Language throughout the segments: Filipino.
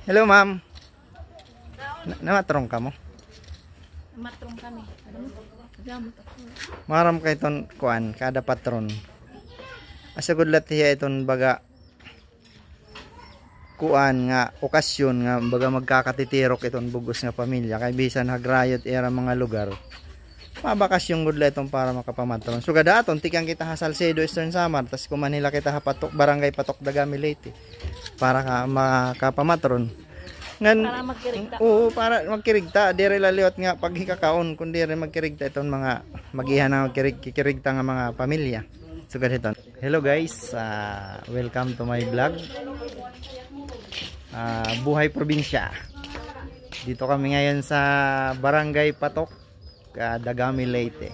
Hello, ma'am. Namatrong ka mo? Namatrong kami. Gamot ako. Maram kay ton kuan kada patron. Asagod latiya iton baga kuan nga okasyon nga baga magkakatitirok iton bugos nga pamilya kay bisan hagrayot era mga lugar. Mabakasyon gud itong para makapamatron. So gadaton tikang kita ha Salcedo Eastern Samar tas kung Manila kita ha Patok Barangay Patok Dagami Leyte para ka makapamatron. Ngan Para magkirigta. Oo, para magkirigta dire laliot nga paghikakaon kun dire magkirigta iton mga magihan na magkirigta nga mga pamilya. So gadaton. Hello guys, welcome to my vlog. Buhay probinsya. Dito kami ngayon sa Barangay Patok Dagami Leyte.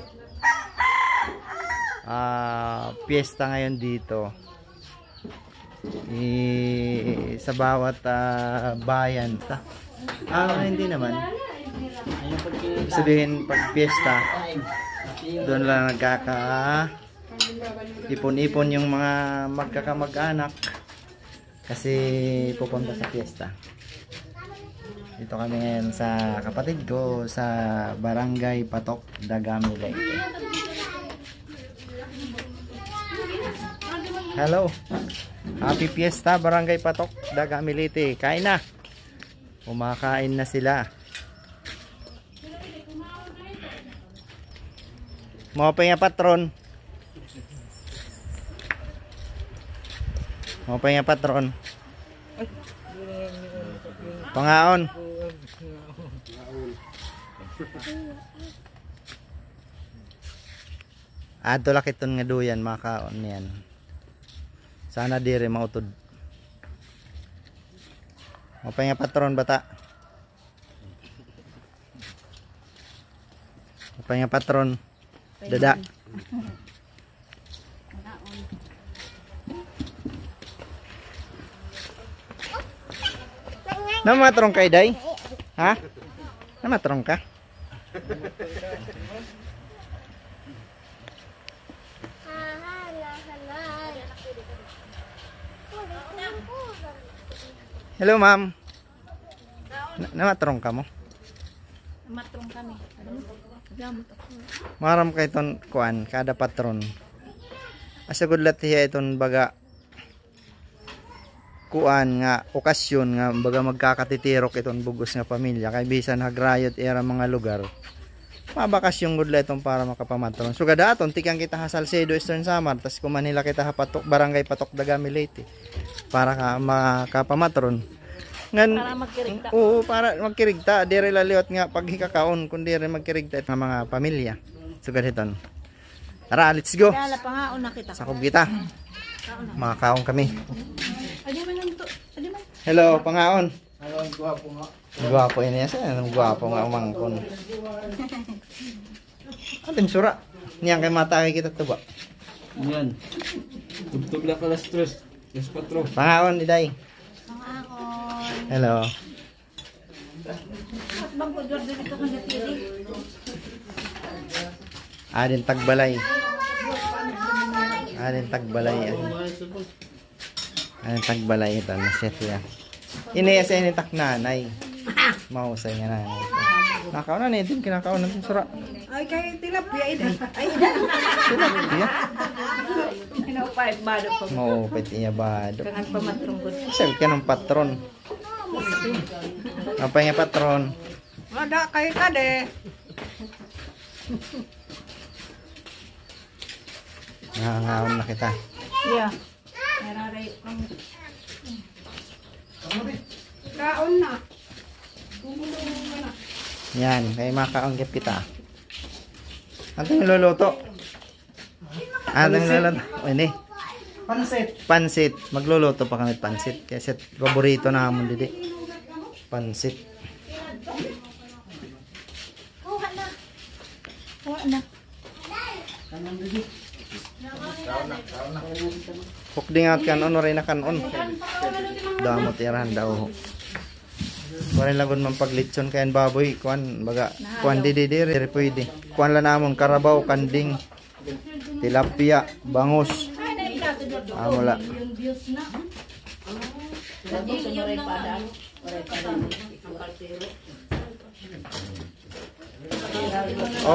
Piyesta ngayon dito. Sa bawat bayan hindi naman sabihin pag piyesta doon lang nagkaka ipon-ipon yung mga magkakamag-anak kasi pupunta sa piyesta. Dito kami ngayon sa kapatid ko sa Barangay Patok Dagami Leyte. Hello, happy fiesta Barangay Patok Dagami Leyte. Kain na. Kumakain na sila. Mga pa nga patron. Mga pa nga patron. Pangaon. Adto lakiton nga duyan makaon niyan. Sana dire mautod. Mapay nga patron bata. Mapay nga patron. Dada. Namatrong kay day? Ha? Namatrong ka? Hello, ma'am. Namatrong ka mo? Namatrong kami. Gamot ako. Maram kay ton kuan kada patron. Asagod latiya iton baga kuan nga okasyon nga baga magkakatitirok iton bugos nga pamilya kay bisan hagrayot era mga lugar. Mabakasyon gud itong para makapamatron. So gadaton tikang kita ha Salcedo Eastern Samar tas kung Manila kita ha Patok Barangay Patok Dagami Leyte para ka makapamatron. Ngan Para magkirigta. Oo, para magkirigta dire laliot nga paghikakaon kun dire magkirigta nga mga pamilya. So gadaton. Tara, let's go. Kala pangaon na kita. Sakop kita. Makakaon kami. Adi man lang to. Adi man. Hello, pangaon. Hello, guwapo nga. Guwapo ini sa, guwapo nga umangkon. Ating sura. Niyan kay mata kay kita tuba. Yan. Tugtog lang ka las tres. Yes, patro. Pangaon iday. Pangaon. Hello. At bang ko dito ka natili. Adin tagbalay. Adin tagbalay. Adin tagbalay ito na chef ya. Ini sa ini tak nanay. Mahusay nga nanay. Nakaon na din kinakaon natin sura. Ay kay tilapia ida. Ay. Tilapia. Pinaupay bado pa. Mo pet iya bado. Kangan pamatrong gud. Sabi ka ng patron. Apa nga patron? Ada kay kade. Nangangaon na kita. Iya. Nararay ang kaon na. Yan, kay makaanggap kita. Ano niluluto? Ano niluluto? O ini. Pansit. Pansit. Magluluto pa kami pansit. Kasi paborito na hamon didi. Pansit. Kuha na. Kuha na. Pukdingat kan on rin na kanon. Damot irahan daw. Kuan lagon man paglitson kayan baboy kuan baga kuan didi dire pwede. Kuan la namon karabaw kanding tilapia bangus. Amula. Yung views na. Yung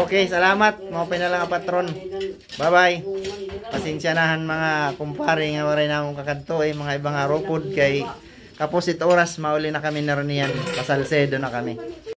Okay, salamat. Mga na lang ang patron. Bye-bye. Pasensyanahan mga kumpare nga waray na akong kakanto mga ibang aropod kay kapusit oras mauli na kami naraniyan. Pasalsedo na kami.